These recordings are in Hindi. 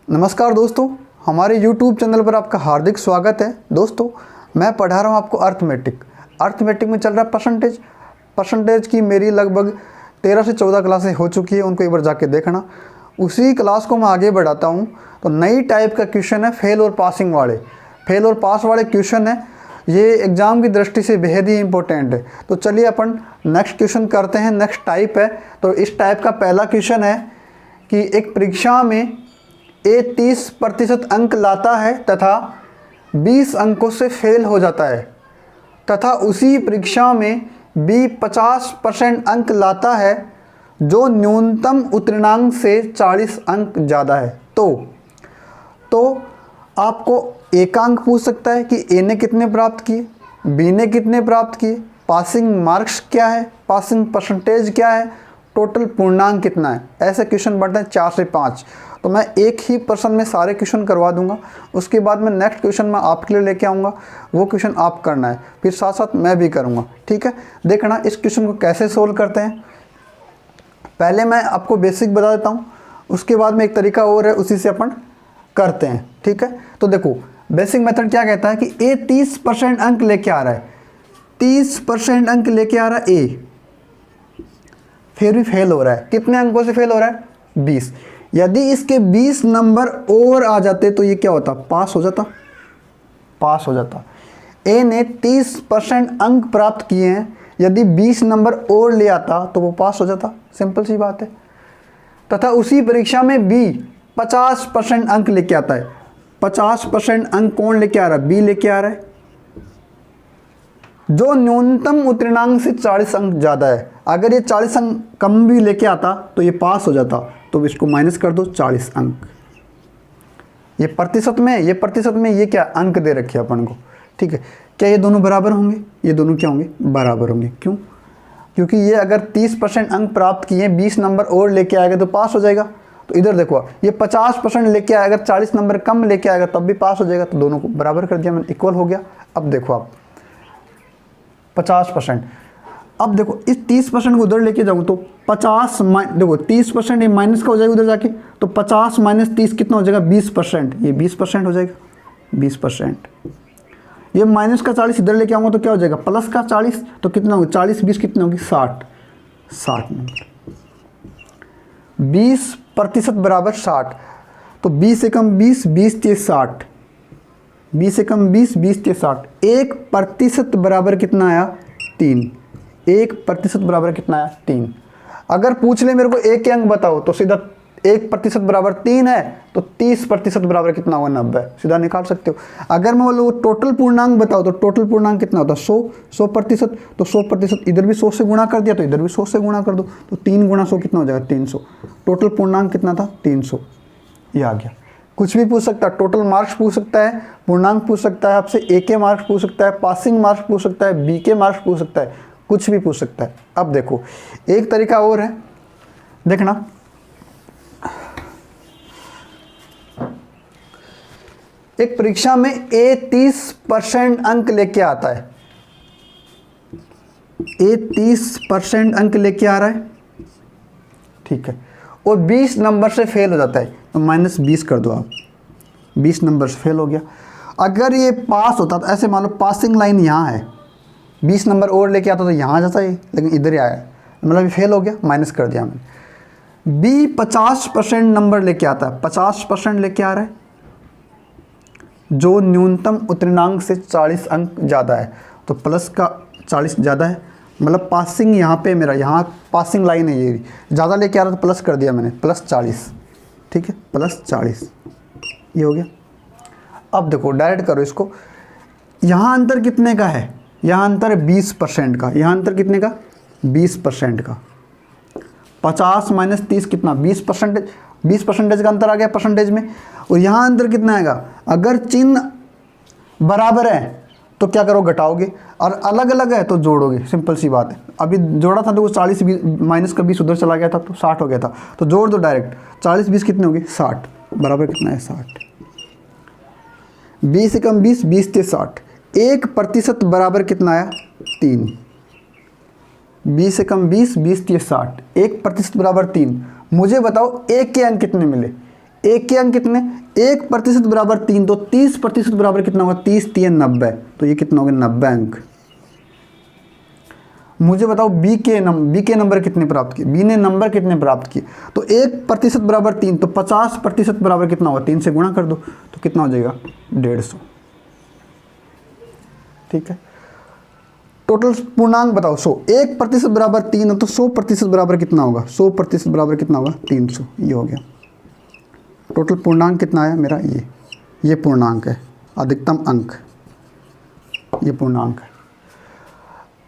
नमस्कार दोस्तों, हमारे YouTube चैनल पर आपका हार्दिक स्वागत है। दोस्तों, मैं पढ़ा रहा हूँ आपको अर्थमेटिक में चल रहा है परसेंटेज की मेरी लगभग 13 से 14 क्लासें हो चुकी है, उनको एक बार जाके देखना। उसी क्लास को मैं आगे बढ़ाता हूँ। तो नई टाइप का क्वेश्चन है फेल और पास वाले क्वेश्चन है। ये एग्ज़ाम की दृष्टि से बेहद ही इंपॉर्टेंट है। तो चलिए अपन नेक्स्ट क्वेश्चन करते हैं। नेक्स्ट टाइप है, तो इस टाइप का पहला क्वेश्चन है कि एक परीक्षा में ए 30% अंक लाता है तथा 20 अंकों से फेल हो जाता है, तथा उसी परीक्षा में बी 50% अंक लाता है जो न्यूनतम उत्तीर्णांक से 40 अंक ज़्यादा है। तो आपको एक अंक पूछ सकता है कि ए ने कितने प्राप्त किए, बी ने कितने प्राप्त किए, पासिंग मार्क्स क्या है, पासिंग परसेंटेज क्या है, टोटल पूर्णांक कितना है। ऐसे क्वेश्चन बढ़ते हैं 4 से 5। तो मैं एक ही पर्सन में सारे क्वेश्चन करवा दूंगा। उसके बाद मैं नेक्स्ट क्वेश्चन मैं आपके लिए लेके आऊँगा, वो क्वेश्चन आप करना है, फिर साथ साथ मैं भी करूँगा। ठीक है, देखना इस क्वेश्चन को कैसे सोल्व करते हैं। पहले मैं आपको बेसिक बता देता हूँ, उसके बाद में एक तरीका और है, उसी से अपन करते हैं। ठीक है, तो देखो बेसिक मेथड क्या कहता है कि ए 30% अंक लेके आ रहा है, 30% अंक लेके आ रहा है ए, फिर भी फेल हो रहा है। कितने अंकों से फेल हो रहा है? 20। यदि इसके 20 नंबर और आ जाते तो ये क्या होता? पास हो जाता। ए ने 30% अंक प्राप्त किए हैं, यदि 20 नंबर और ले आता तो वो पास हो जाता। सिंपल सी बात है। तथा उसी परीक्षा में बी 50% अंक लेके आता है। 50% अंक कौन लेके आ रहा है? बी लेके आ रहा है, जो न्यूनतम उत्तीर्णांक से 40 अंक ज़्यादा है। अगर ये 40 अंक कम भी लेके आता तो ये पास हो जाता। तो इसको माइनस कर दो 40 अंक। ये प्रतिशत में ये क्या अंक दे रखे अपन को। ठीक है, क्या ये दोनों बराबर होंगे? ये दोनों क्या होंगे? बराबर होंगे। क्यों? क्योंकि ये अगर 30% अंक प्राप्त किए, 20 नंबर और लेके आएगा तो पास हो जाएगा। तो इधर देखो, ये 50% लेके आएगा, 40 नंबर कम लेके आएगा तब भी पास हो जाएगा। तो दोनों को बराबर कर दिया मैंने, इक्वल हो गया। अब देखो आप 50%, अब देखो इस 30% को उधर लेके जाऊँ तो 50 देखो 30% ये माइनस का हो जाएगा उधर जाके, तो 50 माइनस 30 कितना हो जाएगा? 20%। ये 20% हो जाएगा, 20%। ये माइनस का 40 इधर लेके आऊँगा तो क्या हो जाएगा? प्लस का 40। तो कितना होगा? 40 20 कितना होगी? 60 नंबर। 20% बराबर 60। तो 20 से कम 20, 20 से 60, 20 से कम 20, 20 से 60। 1% बराबर कितना आया? 3। 1% बराबर कितना आया? 3। अगर पूछ ले मेरे को एक के अंक बताओ तो सीधा 1% बराबर 3 है, तो 30% बराबर कितना होगा? 90। सीधा निकाल सकते हो। अगर मैं बोलूँ टोटल पूर्णांक बताओ तो टोटल पूर्णांक कितना होता है? 100%। तो 100% इधर भी 100 से गुणा कर दिया तो इधर भी 100 से गुणा कर दो, तो 3 गुणा 100 कितना हो जाएगा? 300। टोटल पूर्णांक कितना था? 300। ये आ गया। कुछ भी पूछ सकता है, टोटल मार्क्स पूछ सकता है, पूर्णांक पूछ सकता है आपसे, ए के मार्क्स पूछ सकता है, पासिंग मार्क्स पूछ सकता है, बी के मार्क्स पूछ सकता है, कुछ भी पूछ सकता है। अब देखो एक तरीका और है, देखना। एक परीक्षा में ए 30% अंक लेके आता है, ए 30% अंक लेके आ रहा है, ठीक है, और 20 नंबर से फेल हो जाता है, तो -20 कर दो आप। 20 नंबर से फेल हो गया। अगर ये पास होता तो ऐसे मान लो पासिंग लाइन यहाँ है, 20 नंबर और लेके आता तो यहाँ जाता है, लेकिन इधर ही आया, मतलब ये फेल हो गया, माइनस कर दिया मैंने। बी 50% नंबर लेके आता है, 50% लेके आ रहा है, जो न्यूनतम उत्तीर्णांक से 40 अंक ज़्यादा है। तो प्लस का 40 ज़्यादा है, मतलब पासिंग यहाँ पे मेरा, यहाँ पासिंग लाइन है, ये ज़्यादा लेके आ रहा तो प्लस कर दिया मैंने, +40। ठीक है, +40, ये हो गया। अब देखो डायरेक्ट करो इसको। यहाँ अंतर कितने का है? यहाँ अंतर है 20% का। यहाँ अंतर कितने का? 20% का। 50 माइनस 30 कितना? 20% का अंतर आ गया परसेंटेज में। और यहाँ अंतर कितना आएगा? अगर चिन्ह बराबर है तो क्या करो? घटाओगे, और अलग अलग है तो जोड़ोगे। सिंपल सी बात है। अभी जोड़ा था तो वो 40 माइनस का 20 उधर चला गया था तो 60 हो गया था, तो जोड़ दो डायरेक्ट। 40 20 कितने होगी? 60। बराबर कितना है? 60। 20 से कम 20, 20 से 60। 1% बराबर कितना आया? 3। 20 से कम 20, 20 से 60। 1% बराबर 3। मुझे बताओ एक के अंक कितने मिले? एक के अंक कितने, 1% बराबर 3, तो 30% बराबर कितना होगा, 30 3 90, तो ये कितना होगा 90 अंक। मुझे बताओ बी के नंबर कितने प्राप्त किए, बी ने नंबर कितने प्राप्त किए, तो 1% बराबर 3, तो 50% बराबर कितना होगा, 3 से गुणा कर दो तो कितना हो जाएगा 150। ठीक है, टोटल पूर्णांक बताओ 100, 1% बराबर 3 है तो 100% बराबर कितना होगा, 100% बराबर कितना होगा 300, ये हो गया। टोटल पूर्णांक कितना है मेरा, ये पूर्णांक है, अधिकतम अंक, ये पूर्णांक है।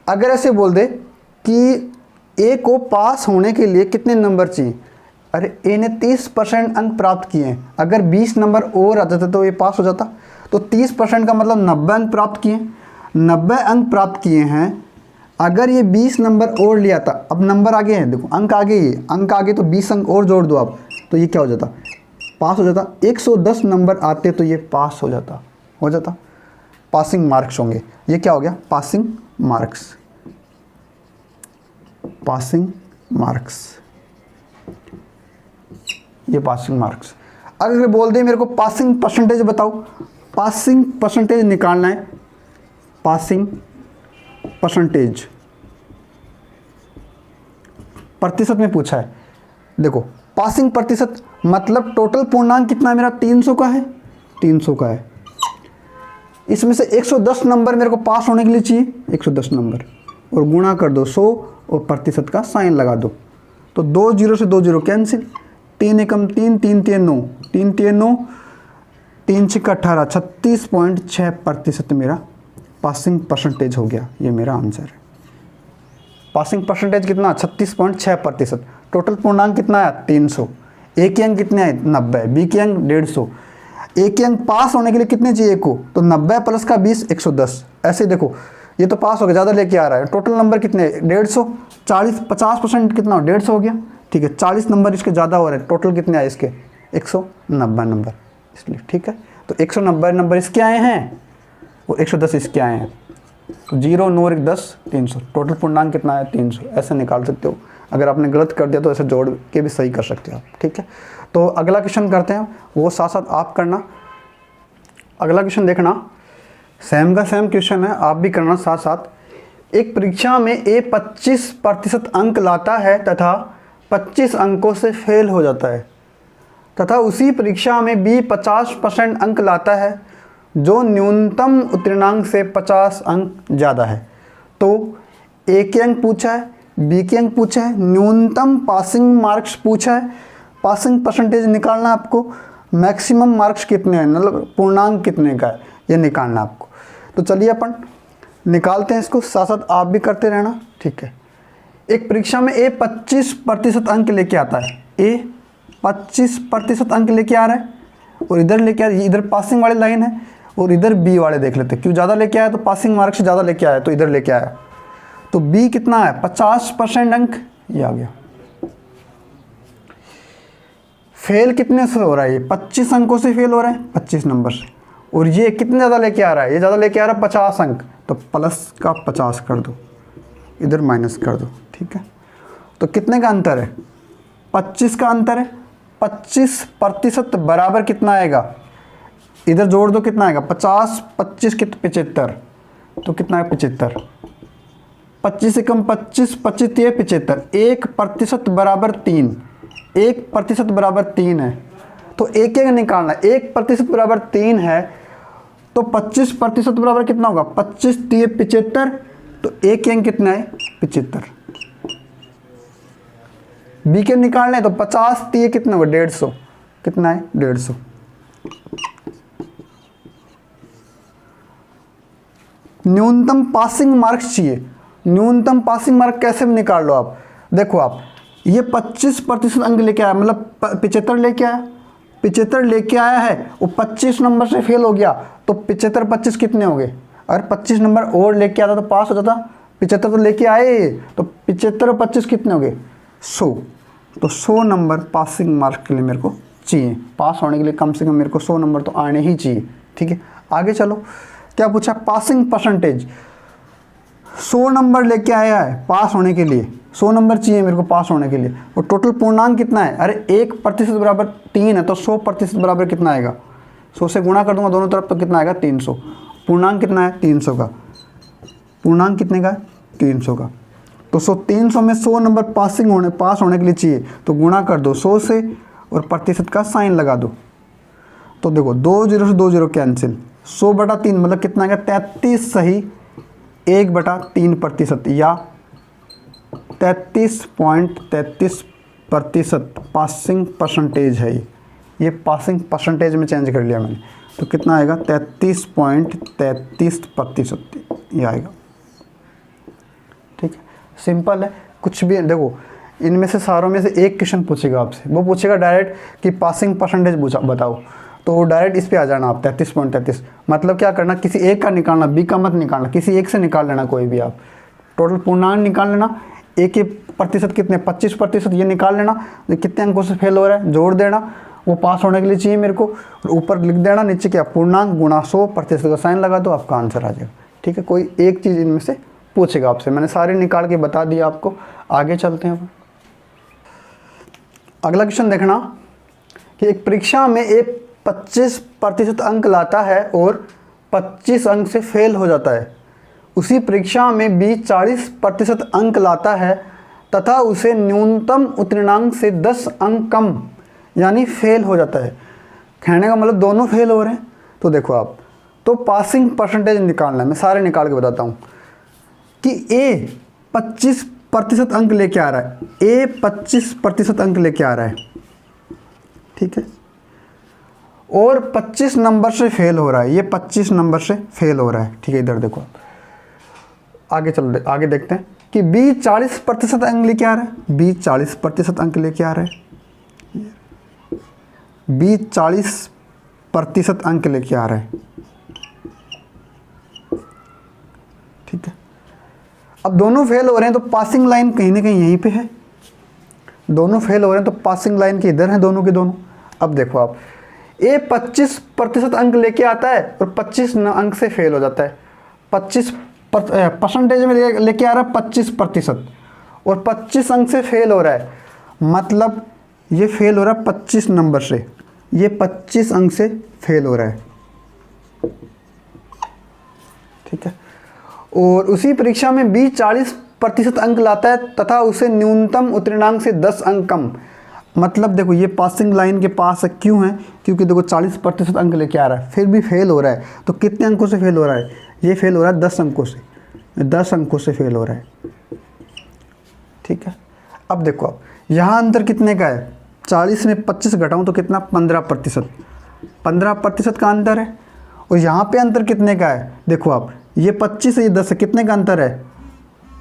अगर ऐसे बोल दे कि ए को पास होने के लिए कितने नंबर चाहिए, अरे ए ने 30% अंक प्राप्त किए हैं, अगर 20 नंबर और आ जाते तो ये पास हो जाता, तो 30% का मतलब 90 अंक प्राप्त किए, 90 अंक प्राप्त किए हैं। अगर ये 20 नंबर और लिया था, अब नंबर आगे हैं, देखो अंक आगे, ये अंक आगे, तो 20 अंक और जोड़ दो आप, तो ये क्या हो जाता, पास हो जाता। 110 नंबर आते तो ये पास हो जाता, पासिंग मार्क्स होंगे। ये क्या हो गया, पासिंग मार्क्स, ये पासिंग मार्क्स। अगर बोल दे मेरे को पासिंग परसेंटेज बताओ, पासिंग परसेंटेज निकालना है, पासिंग परसेंटेज प्रतिशत में पूछा है। देखो पासिंग प्रतिशत मतलब टोटल पूर्णांक कितना है मेरा, 300 का है, 300 का है। इसमें से 110 नंबर मेरे को पास होने के लिए चाहिए, 110 नंबर, और गुणा कर दो 100 और प्रतिशत का साइन लगा दो, तो 2 0 से 2 0 कैंसिल, 3 एकम 3, 3 3 9, 3 3 9, 3 6 18, 36.6% मेरा पासिंग परसेंटेज हो गया। ये मेरा आंसर है। पासिंग परसेंटेज कितना, 36.6%। टोटल पूर्णांक कितना है 300, ए के अंक कितने हैं 90, बी के अंक 150। ए के अंक पास होने के लिए कितने चाहिए को, तो 90 प्लस का 20 110। ऐसे देखो ये तो पास हो गया, ज़्यादा लेके आ रहा है। टोटल नंबर कितने 150, 50% कितना 150 हो गया, ठीक है। 40 नंबर इसके ज़्यादा हो रहे हैं, टोटल कितने आए इसके 190 नंबर, इसलिए ठीक है। तो 190 नंबर इसके आए हैं और 110 इसके आए हैं, तो 0 9 1 10 300। टोटल पूर्णांक कितना है 300, ऐसे निकाल सकते हो। अगर आपने गलत कर दिया तो ऐसे जोड़ के भी सही कर सकते हो आप, ठीक है। तो अगला क्वेश्चन करते हैं, वो साथ साथ आप करना। अगला क्वेश्चन देखना, सेम का सेम क्वेश्चन है, आप भी करना साथ साथ। एक परीक्षा में ए 25% अंक लाता है तथा 25 अंकों से फेल हो जाता है, तथा उसी परीक्षा में बी 50% अंक लाता है जो न्यूनतम उत्तीर्णांक से 50 अंक ज़्यादा है। तो ए के अंक पूछा है, बी के अंक पूछा है, न्यूनतम पासिंग मार्क्स पूछा है, पासिंग परसेंटेज निकालना है आपको, मैक्सिमम मार्क्स कितने हैं, मतलब पूर्णांक कितने का है ये निकालना है आपको। तो चलिए अपन निकालते हैं इसको, साथ साथ आप भी करते रहना, ठीक है। एक परीक्षा में ए 25% अंक लेके आता है, ए 25% अंक लेके आ रहा है, और इधर लेके आ रहा है, इधर पासिंग वाली लाइन है, और इधर बी वाले देख लेते हैं, क्यों ज़्यादा लेके आया, तो पासिंग मार्क्स से ज़्यादा लेके आया तो इधर लेके आया। तो बी कितना है 50% अंक, ये आ गया। फेल कितने से हो रहा है, ये 25 अंकों से फेल हो रहा है, 25 नंबर से। और ये कितने ज़्यादा लेके आ रहा है, ये ज़्यादा लेके आ रहा है 50 अंक, तो प्लस का 50 कर दो, इधर माइनस कर दो, ठीक है। तो कितने का अंतर है, 25 का अंतर है। 25% बराबर कितना आएगा, इधर जोड़ दो कितना आएगा, 50 25 कितने 75, तो कितना है 75। 25 से कम 25, 25 ये 75, 1% बराबर 3, 1% बराबर 3 है, तो एक एक निकालना है। 1% बराबर 3 है, तो 25% बराबर कितना होगा, 25 3 75, तो एक अंक कितना है 75। बी के निकालना है, तो 50 3 कितना होगा 150, कितना है 150। न्यूनतम पासिंग मार्क्स चाहिए, न्यूनतम पासिंग मार्क कैसे भी निकाल लो आप। देखो आप ये 25% अंक लेके आया, मतलब 75 लेके आया, 75 लेके आया है, वो 25 नंबर से फेल हो गया, तो 75 25 कितने हो गए, अगर 25 नंबर और लेके आता तो पास हो जाता। 75 तो लेके आए, तो 75 और 25 कितने हो गए 100, तो 100 नंबर पासिंग मार्क के लिए मेरे को चाहिए। पास होने के लिए कम से कम मेरे को 100 नंबर तो आने ही चाहिए, ठीक है। आगे चलो, क्या पूछा, पासिंग परसेंटेज। 100 नंबर लेके आया है पास होने के लिए, 100 नंबर चाहिए मेरे को पास होने के लिए। और टोटल पूर्णांक कितना है, अरे 1% बराबर 3 है, तो 100% बराबर कितना आएगा, 100 से गुणा कर दूंगा दोनों तरफ तो कितना आएगा 300। पूर्णांक कितना है 300 का, पूर्णांक कितने का है 300 का। तो 300 में 100 नंबर पास होने के लिए चाहिए, तो गुणा कर दो 100 से और प्रतिशत का साइन लगा दो। तो देखो 2 0 से 2 0 कैंसिल, 100/3 मतलब कितना आएगा 33 सही 1/3% या 33.33% पासिंग परसेंटेज है ये पासिंग परसेंटेज में चेंज कर लिया मैंने, तो कितना आएगा 33.33% ये आएगा। ठीक है, सिंपल है, कुछ भी देखो इनमें से सारों में से एक क्वेश्चन पूछेगा आपसे, वो पूछेगा डायरेक्ट कि पासिंग परसेंटेज बताओ, तो डायरेक्ट इस पे आ जाना आप 33.33। मतलब क्या करना, किसी एक का निकालना, बी का मत निकालना, किसी एक से निकाल लेना कोई भी आप। टोटल पूर्णांक निकाल लेना, एक के प्रतिशत कितने 25% ये निकाल लेना, कितने अंकों से फेल हो रहा है जोड़ देना, वो पास होने के लिए चाहिए मेरे को, और ऊपर लिख देना नीचे क्या पूर्णांक गुणा 100% का साइन लगा दो, आपका आंसर आ जाएगा। ठीक है, कोई एक चीज़ इनमें से पूछेगा आपसे, मैंने सारे निकाल के बता दिया आपको। आगे चलते हैं, अगला क्वेश्चन देखना कि एक परीक्षा में एक 25% अंक लाता है और 25 अंक से फेल हो जाता है। उसी परीक्षा में बी 40% अंक लाता है तथा उसे न्यूनतम उत्तीर्णांक से 10 अंक कम यानी फेल हो जाता है। कहने का मतलब दोनों फेल हो रहे हैं। तो देखो आप, तो पासिंग परसेंटेज निकालना है, मैं सारे निकाल के बताता हूँ कि ए 25% अंक लेके आ रहा है, ए 25% अंक लेके आ रहा है, ठीक है, और 25 नंबर से फेल हो रहा है, ये 25 नंबर से फेल हो रहा है। ठीक है, इधर देखो आगे देखते हैं कि बी 40% अंक लेके आ रहा है, बी 40% अंक लेके आ रहा है, बी 40% अंक लेके आ रहा है। ठीक है, अब दोनों फेल हो रहे हैं तो पासिंग लाइन कहीं ना कहीं यहीं पे है, दोनों फेल हो रहे हैं तो पासिंग लाइन के इधर हैं दोनों के दोनों। अब देखो आप, ए 25% अंक लेके आता है और 25 अंक से फेल हो जाता है। 25 परसेंटेज में लेके आ रहा है 25% और 25 अंक से फेल हो रहा है, मतलब ये फेल हो रहा है 25 नंबर से, ये 25 अंक से फेल हो रहा है। ठीक है, और उसी परीक्षा में बी 40% अंक लाता है तथा उसे न्यूनतम उत्तीर्णांक से 10 अंक कम, मतलब देखो ये पासिंग लाइन के पास है, क्यों है, क्योंकि देखो 40% अंक लेके आ रहा है फिर भी फेल हो रहा है। तो कितने अंकों से फेल हो रहा है, ये फेल हो रहा है 10 अंकों से, 10 अंकों से फेल हो रहा है। ठीक है, अब देखो आप यहाँ अंतर कितने का है, 40 में 25 घटाऊँ तो कितना 15%, 15% का अंतर है। और यहाँ पे अंतर कितने का है, देखो आप ये 25 है, ये 10 है, कितने का अंतर है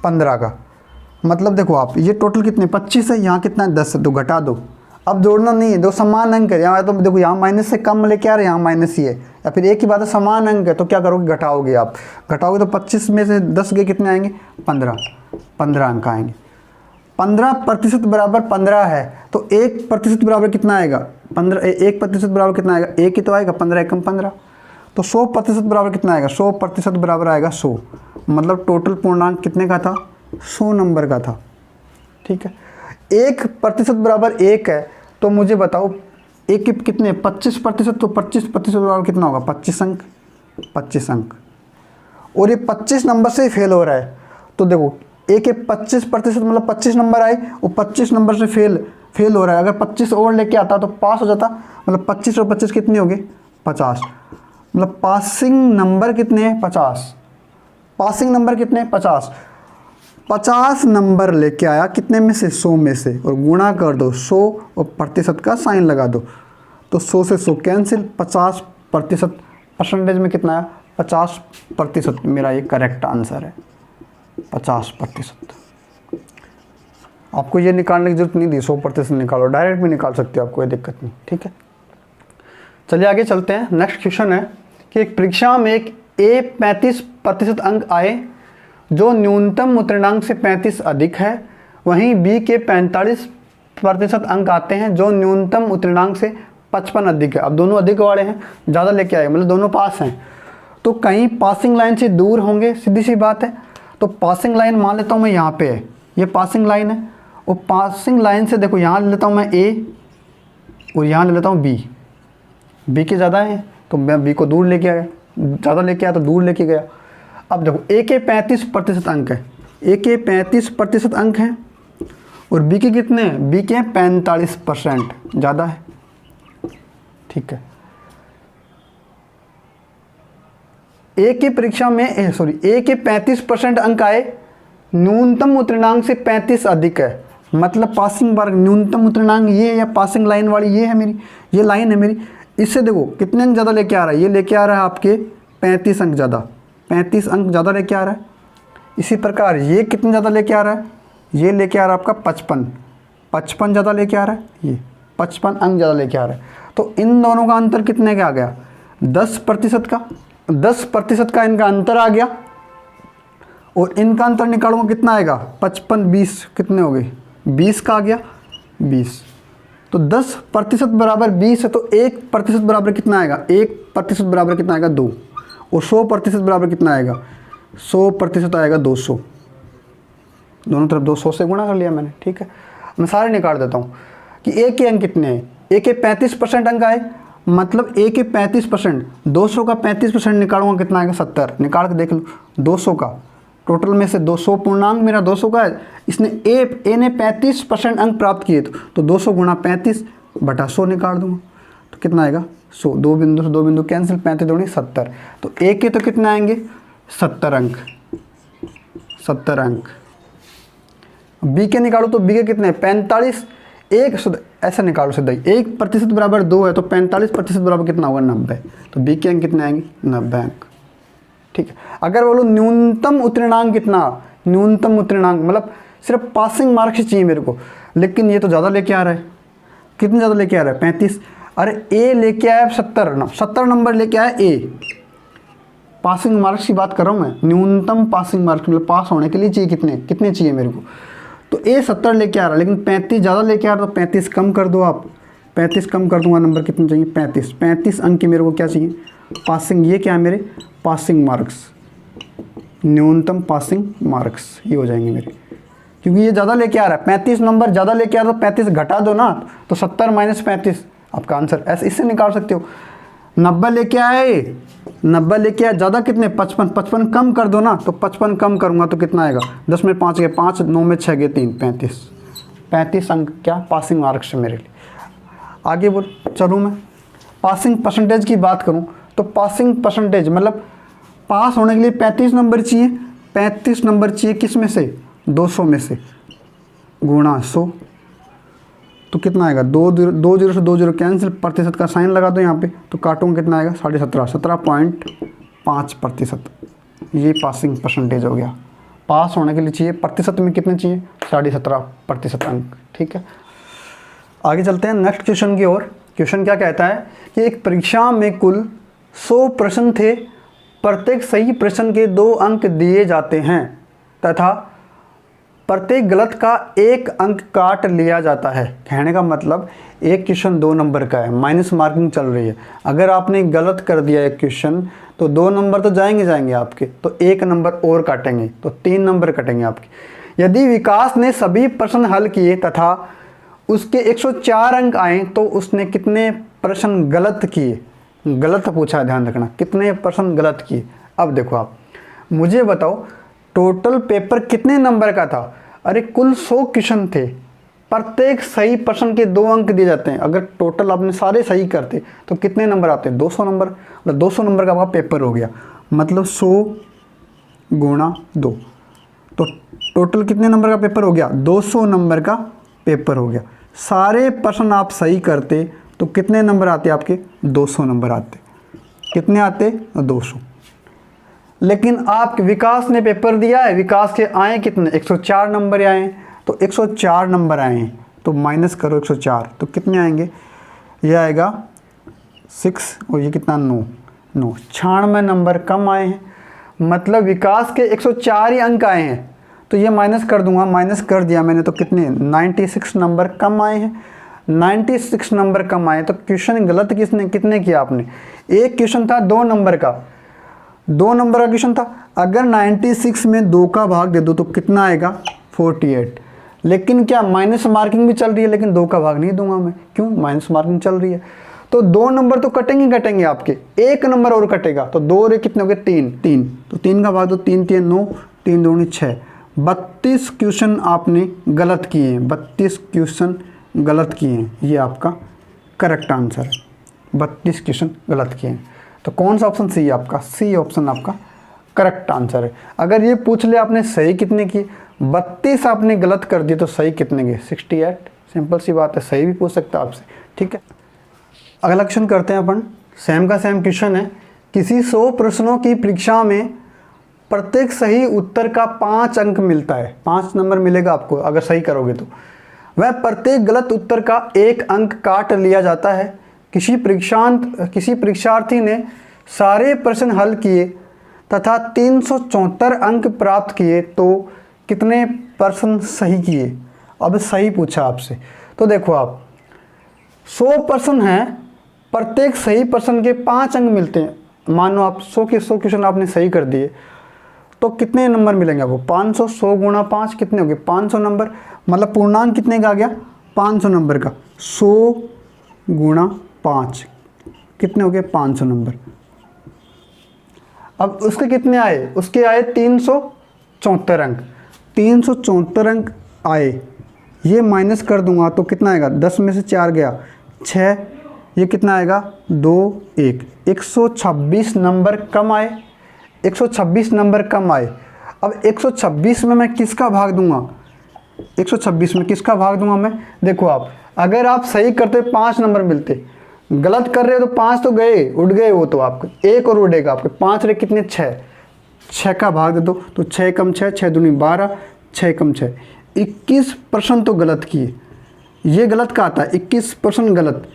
15 का, मतलब देखो आप ये टोटल कितने 25 है, यहाँ कितना है 10 है, तो घटा दो। अब जोड़ना नहीं है, दो समान अंक है, यहाँ तो देखो यहाँ माइनस से कम लेके आ रहे हैं, यहाँ माइनस ही है, या फिर एक ही बात है समान अंक है तो क्या करोगे घटाओगे, आप घटाओगे तो 25 में से 10 के कितने आएंगे 15 अंक आएंगे। 15% बराबर 15 है तो 1% बराबर कितना आएगा 15, 1% बराबर कितना आएगा, एक ही तो आएगा, 15 एकम 15, तो 100% बराबर कितना आएगा, 100% बराबर आएगा 100, मतलब टोटल पूर्णांक कितने का था 100 नंबर का था। ठीक है, 1% बराबर 1 है, तो मुझे बताओ एक के कितने 25%, तो 25% बराबर कितना होगा 25 अंक, 25 अंक, और ये 25 नंबर से फेल हो रहा है। तो देखो एक के 25% मतलब 25 नंबर आए, वो 25 नंबर से फेल हो रहा है, अगर 25 और लेके आता तो पास हो जाता, मतलब 25 और 25 कितने हो गए 50, मतलब पासिंग नंबर कितने हैं 50, पासिंग नंबर कितने 50 नंबर लेके आया, कितने में से 100 में से, और गुणा कर दो 100 और प्रतिशत का साइन लगा दो, तो 100 से 100 कैंसिल, 50% परसेंटेज में कितना आया 50%, मेरा ये करेक्ट आंसर है 50%। आपको ये निकालने की जरूरत नहीं दी, 100% निकालो, डायरेक्ट भी निकाल सकते हो, आप कोई दिक्कत नहीं। ठीक है, चलिए आगे चलते हैं। नेक्स्ट क्वेश्चन है कि एक परीक्षा में एक ए 35% अंक आए जो न्यूनतम उत्तीर्णांक से 35 अधिक है, वहीं बी के 45% अंक आते हैं जो न्यूनतम उत्तीर्णांक से 55 अधिक है। अब दोनों अधिक वाले हैं, ज़्यादा लेके आए, मतलब दोनों पास हैं, तो कहीं पासिंग लाइन से दूर होंगे, सीधी सी बात है। तो पासिंग लाइन मान लेता हूँ मैं यहाँ पे है, ये पासिंग लाइन है, और पासिंग लाइन से देखो यहाँ ले लेता हूँ मैं ए और यहाँ ले लेता हूँ बी। बी के ज़्यादा है तो मैं बी को दूर लेके आया, ज़्यादा लेके आया तो दूर लेके गया। अब देखो ए के 35% अंक है, ए के 35% अंक हैं और बी के कितने हैं, बी के 45%, ज़्यादा है। ठीक है, ए की परीक्षा में ए के 35% अंक आए, न्यूनतम उत्तीर्णांक से 35 अधिक है, मतलब पासिंग मार्क न्यूनतम उत्तीर्णांक ये है, या पासिंग लाइन वाली ये है मेरी, ये लाइन है मेरी। इससे देखो कितने अंक ज़्यादा लेके आ रहा है, ये लेके आ रहा है आपके 35 अंक ज़्यादा, 35 अंक ज़्यादा लेके आ रहा है। इसी प्रकार ये कितने ज़्यादा लेके आ रहा है, ये लेके आ रहा है आपका 55 ज़्यादा लेके आ रहा है, ये 55 अंक ज़्यादा लेके आ रहा है। तो इन दोनों का अंतर कितने का आ गया, 10% का, 10% का इनका अंतर आ गया। और इनका अंतर निकालूंगा कितना आएगा, 55 20 कितने हो गए, 20 का आ गया, 20। तो 10% बराबर 20 है, तो 1% बराबर कितना आएगा, 1% बराबर कितना आएगा 2, और 100% बराबर कितना आएगा, 100% आएगा 200। दोनों तरफ 200 से गुणा कर लिया मैंने। ठीक है, मैं सारे निकाल देता हूँ कि ए के अंक कितने हैं, ए के 35% अंक आए, मतलब ए के 35%, 200 का 35% निकालूंगा कितना आएगा, 70। निकाल के देख लो, 200 का टोटल में से 200 पूर्णांक मेरा 200 का है, इसने ए ने 35% अंक प्राप्त किए, तो 200 गुणा 35 बटा 100 निकाल दूंगा, तो कितना आएगा 100। दो बिंदु से दो बिंदु कैंसिल, 35 दूनी 70। तो ए के तो कितना आएंगे 70 अंक, 70 अंक। बी के निकालो तो बी के कितने 45, एक ऐसा निकालो सीधा ही, 1% बराबर 2 है, तो 45% बराबर कितना होगा 90। तो बी के अंक कितने आएंगे 90 अंक। ठीक है, अगर बोलो न्यूनतम उत्तीर्णांक कितना, न्यूनतम उत्तीर्णांक मतलब सिर्फ पासिंग मार्क्स ही चाहिए मेरे को, लेकिन ये तो ज़्यादा लेके आ रहा है, कितने ज़्यादा लेके आ रहा है 35। अरे ए लेके आया 70 नंबर लेके आया ए, पासिंग मार्क्स की बात कर रहा हूँ मैं, न्यूनतम पासिंग मार्क्स मतलब पास होने के लिए चाहिए कितने चाहिए मेरे को, तो ए 70 लेके आ रहा है, लेकिन 35 ज़्यादा लेके आ रहा, तो 35 कम कर दो आप, 35 कम कर दूंगा, नंबर कितने चाहिए 35 अंक की मेरे को क्या चाहिए पासिंग, ये क्या है मेरे पासिंग मार्क्स, न्यूनतम पासिंग मार्क्स ये हो जाएंगे मेरे, क्योंकि ये ज़्यादा लेके आ रहा है, 35 नंबर ज़्यादा लेके आ रहा है, तो 35 घटा दो ना, तो 70 माइनस 35 आपका आंसर, ऐसे इससे निकाल सकते हो। 90 लेके आए, 90 लेके आए ज़्यादा कितने 55 कम कर दो ना, तो 55 कम करूँगा तो कितना आएगा, 10 में 5 गए 5, 9 में 6 गए 3, 35 अंक क्या पासिंग मार्क्स है मेरे लिए। आगे बोल चलूँ मैं पासिंग परसेंटेज की बात करूँ, तो पासिंग परसेंटेज मतलब पास होने के लिए 35 नंबर चाहिए, 35 नंबर चाहिए किस में से 200 में से, गुणा 100, तो कितना आएगा 2 0 से 2 0 कैंसिल, प्रतिशत का साइन लगा दो यहाँ पे, तो काटूंगा कितना आएगा 17.5%, ये पासिंग परसेंटेज हो गया। पास होने के लिए चाहिए प्रतिशत में कितने चाहिए 17.5% अंक। ठीक है, आगे चलते हैं नेक्स्ट क्वेश्चन की ओर। क्वेश्चन क्या कहता है कि एक परीक्षा में कुल 100 प्रश्न थे, प्रत्येक सही प्रश्न के 2 अंक दिए जाते हैं तथा प्रत्येक गलत का 1 अंक काट लिया जाता है। कहने का मतलब एक क्वेश्चन 2 नंबर का है, माइनस मार्किंग चल रही है, अगर आपने गलत कर दिया एक क्वेश्चन तो 2 नंबर तो जाएंगे आपके, तो 1 नंबर और काटेंगे, तो 3 नंबर कटेंगे आपके। यदि विकास ने सभी प्रश्न हल किए तथा उसके 104 अंक आए तो उसने कितने प्रश्न गलत किए, गलत पूछा, ध्यान रखना कितने प्रश्न गलत किए। अब देखो आप मुझे बताओ टोटल पेपर कितने नंबर का था, अरे कुल 100 क्वेश्चन थे, प्रत्येक सही प्रश्न के 2 अंक दिए जाते हैं, अगर टोटल आपने सारे सही करते तो कितने नंबर आते हैं 200 नंबर, मतलब 200 नंबर का आपका पेपर हो गया, मतलब 100 गुणा 2, तो टोटल कितने नंबर का पेपर हो गया 200 नंबर का पेपर हो गया। सारे प्रश्न आप सही करते तो कितने नंबर आते आपके 200 नंबर आते, कितने आते 200। लेकिन आप विकास ने पेपर दिया है, विकास के आए कितने 104 नंबर आए हैं, तो 104 नंबर आए हैं, तो माइनस करो 104, तो कितने आएंगे, ये आएगा 6 और ये कितना 9, 96 नंबर कम आए हैं, मतलब विकास के 104 ही अंक आए हैं, तो ये माइनस कर दूंगा, माइनस कर दिया मैंने, तो कितने 96 नंबर कम आए हैं, 96 नंबर कम आए। तो क्वेश्चन गलत कितने किया आपने, एक क्वेश्चन था 2 नंबर का, 2 नंबर का क्वेश्चन था, अगर 96 में 2 का भाग दे दो तो कितना आएगा 48। लेकिन क्या माइनस मार्किंग भी चल रही है, लेकिन 2 का भाग नहीं दूंगा मैं, क्यों, माइनस मार्किंग चल रही है। तो 2 नंबर तो कटेंगे आपके, 1 नंबर और कटेगा, तो 2 और 1 कितने हो गए, 3, तो 3 का भाग दो, 3 3 9, 3 दूनी 6। 32 क्वेश्चन आपने गलत किए हैं, 32 क्वेश्चन गलत किए हैं, ये आपका करेक्ट आंसर है। 32 क्वेश्चन गलत किए हैं, तो कौन सा ऑप्शन सी है आपका, सी ऑप्शन आपका करेक्ट आंसर है। अगर ये पूछ ले आपने सही कितने किए, 32 आपने गलत कर दिए, तो सही कितने गए, 68। सिंपल सी बात है, सही भी पूछ सकता है आपसे, ठीक है। अगला क्वेश्चन करते हैं अपन, सेम का सेम क्वेश्चन है। किसी 100 प्रश्नों की परीक्षा में प्रत्येक सही उत्तर का 5 अंक मिलता है, 5 नंबर मिलेगा आपको अगर सही करोगे तो। वह प्रत्येक गलत उत्तर का 1 अंक काट लिया जाता है। किसी परीक्षार्थी ने सारे प्रश्न हल किए तथा 374 अंक प्राप्त किए, तो कितने प्रश्न सही किए। अब सही पूछा आपसे, तो देखो आप 100 प्रश्न हैं, प्रत्येक सही प्रश्न के 5 अंक मिलते हैं। मानो आप 100 के 100 क्वेश्चन आपने सही कर दिए, तो कितने नंबर मिलेंगे आपको, 500। 100 गुणा 5 कितने हो गए, 500 नंबर। मतलब पूर्णांक कितने का आ गया, 500 नंबर का। 100 गुणा 5 कितने हो गए, 500 नंबर। अब उसके कितने आए, उसके आए 374 अंक, 374 अंक आए। ये माइनस कर दूंगा तो कितना आएगा, 10 में से 4 गया 6, ये कितना आएगा 2 1, 126 नंबर कम आए, 126 नंबर कम आए। अब 126 में मैं किसका भाग दूंगा, 126 में किसका भाग दूंगा मैं, देखो आप अगर आप सही करते 5 नंबर मिलते, गलत कर रहे हो तो 5 तो गए, उड़ गए वो, तो आपके 1 और उड़ेगा आपके, 5 रहे कितने 6 का भाग दे दो, तो 6 कम 6, 6 दूनी 12, 6 कम 6, 21% तो गलत किए। ये गलत का आता है, 21% गलत,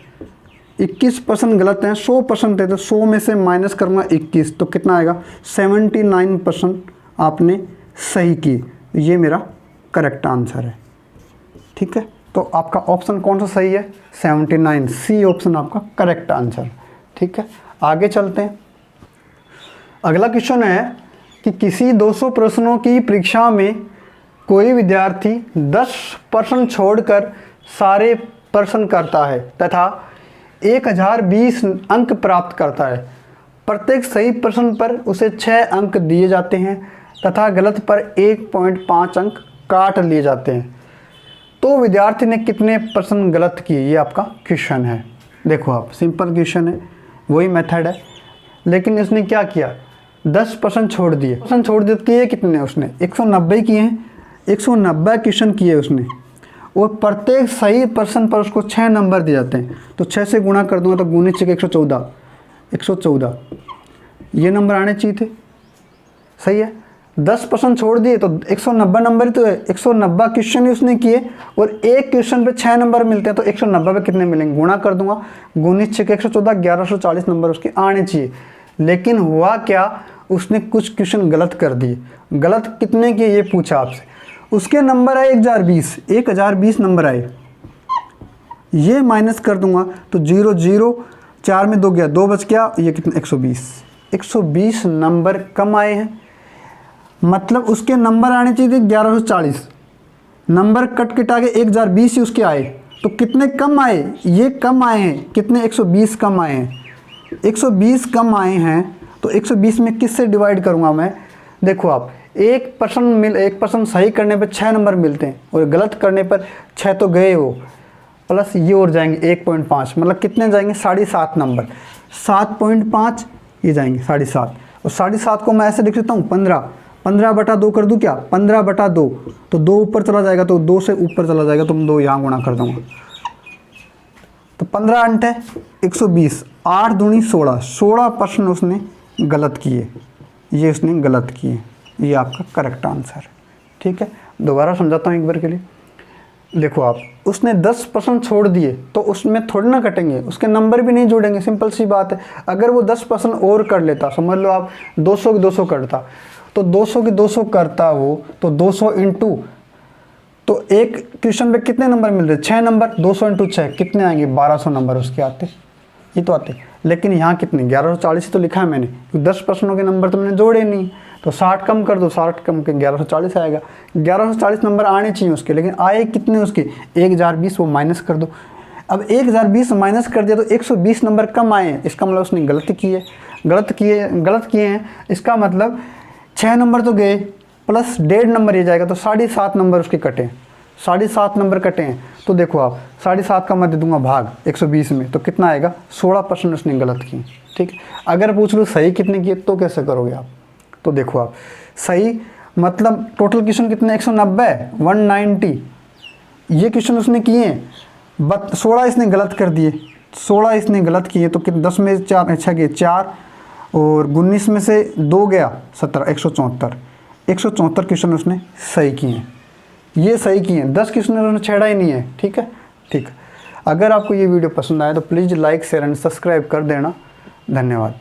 21% गलत है। 100% है तो 100 में से माइनस करूँगा 21, तो कितना आएगा, 79% आपने सही की। ये मेरा करेक्ट आंसर है, ठीक है। तो आपका ऑप्शन कौन सा सही है, 79, सी ऑप्शन आपका करेक्ट आंसर, ठीक है। आगे चलते हैं। अगला क्वेश्चन है कि किसी 200 प्रश्नों की परीक्षा में कोई विद्यार्थी 10% छोड़कर सारे प्रश्न करता है तथा 1020 अंक प्राप्त करता है। प्रत्येक सही प्रश्न पर उसे 6 अंक दिए जाते हैं तथा गलत पर 1.5 अंक काट लिए जाते हैं। तो विद्यार्थी ने कितने प्रश्न गलत किए, ये आपका क्वेश्चन है। देखो आप सिंपल क्वेश्चन है, वही मेथड है, लेकिन इसने क्या किया, 10% छोड़ दिए। प्रश्न छोड़ दिए, किए कितने उसने, 190 किए हैं, 190 क्वेश्चन किए उसने, और प्रत्येक सही प्रश्न पर उसको 6 नंबर दिए जाते हैं। तो 6 से गुणा कर दूंगा तो गुने 6 114, 114 ये नंबर आने चाहिए थे, सही है। 10% छोड़ दिए तो 190 नंबर ही तो है, 190 क्वेश्चन ही उसने किए, और एक क्वेश्चन पे 6 नंबर मिलते हैं, तो 190 पे कितने मिलेंगे, गुणा कर दूंगा, गुने 6 114, 1140 नंबर उसके आने चाहिए। लेकिन हुआ क्या, उसने कुछ क्वेश्चन गलत कर दिए। गलत कितने किए ये पूछा आपसे, उसके नंबर आए 1020 नंबर आए। ये माइनस कर दूंगा तो 0 0, 4 में 2 गया, 2 बच गया, ये कितने 120 नंबर कम आए हैं। मतलब उसके नंबर आने चाहिए थे 1140, नंबर कट कटा के 1020 ही उसके आए, तो कितने कम आए, ये कम आए हैं, कितने 120 कम आए हैं। 120 कम आए हैं तो 120 में किससे डिवाइड करूंगा मैं, देखो आप एक पर्सन सही करने पर 6 नंबर मिलते हैं और गलत करने पर 6 तो गए वो, प्लस ये और जाएंगे 1.5, मतलब कितने जाएंगे 7.5 नंबर, 7.5 ये जाएंगे 7.5, और 7.5 को मैं ऐसे लिख देता हूँ 15 बटा 2 कर दूँ क्या, 15 बटा 2, तो 2 ऊपर चला जाएगा, तो 2 से ऊपर चला जाएगा, तो मैं 2 यहाँ गुणा कर दूँगा, तो 15 अंट है 120, 8 दूनी 16 प्रश्न उसने गलत किए, ये उसने गलत किए, ये आपका करेक्ट आंसर है, ठीक है। दोबारा समझाता हूँ एक बार के लिए, देखो आप उसने 10% छोड़ दिए तो उसमें थोड़ी ना कटेंगे, उसके नंबर भी नहीं जोड़ेंगे, सिंपल सी बात है। अगर वो 10% और कर लेता, समझ लो आप 200 की 200 करता, तो 200 की 200 करता वो, तो 200 इंटू, तो एक क्वेश्चन पे कितने नंबर मिल रहे, 6 नंबर, 200 इंटू 6 कितने आएंगे, 1200 नंबर उसके आते, ये तो आते। लेकिन यहाँ कितने 1140 तो लिखा है मैंने, 10 प्रश्नों के नंबर तो मैंने जोड़े नहीं, तो 60 कम कर दो, 60 कम के 1140 आएगा। 1140 नंबर आने चाहिए उसके, लेकिन आए कितने उसके 1020, वो माइनस कर दो। अब 1020 माइनस कर दिया तो 120 नंबर कम आए हैं, इसका मतलब उसने गलत किए हैं। इसका मतलब 6 नंबर तो गए प्लस 1.5 नंबर ये जाएगा, तो 7.5 नंबर उसके कटे, 7.5 नंबर कटे हैं। तो देखो आप 7.5 का मैं दे दूंगा भाग 120 में, तो कितना आएगा 16% उसने गलत की। ठीक है, अगर पूछ लो सही कितने किए तो कैसे करोगे आप? तो देखो आप सही मतलब टोटल क्वेश्चन कितने 190 190 ये क्वेश्चन उसने किए, 16 इसने गलत कर दिए, 16 इसने गलत किए। तो कितने 10 में 4 6 गए 4 और 19 में से 2 गया 17, 174 क्वेश्चन उसने सही किए, ये सही किए हैं। 10 क्वेश्चन उसने छेड़ा ही नहीं है। ठीक है, ठीक। अगर आपको ये वीडियो पसंद आया तो please like share and subscribe कर देना। धन्यवाद।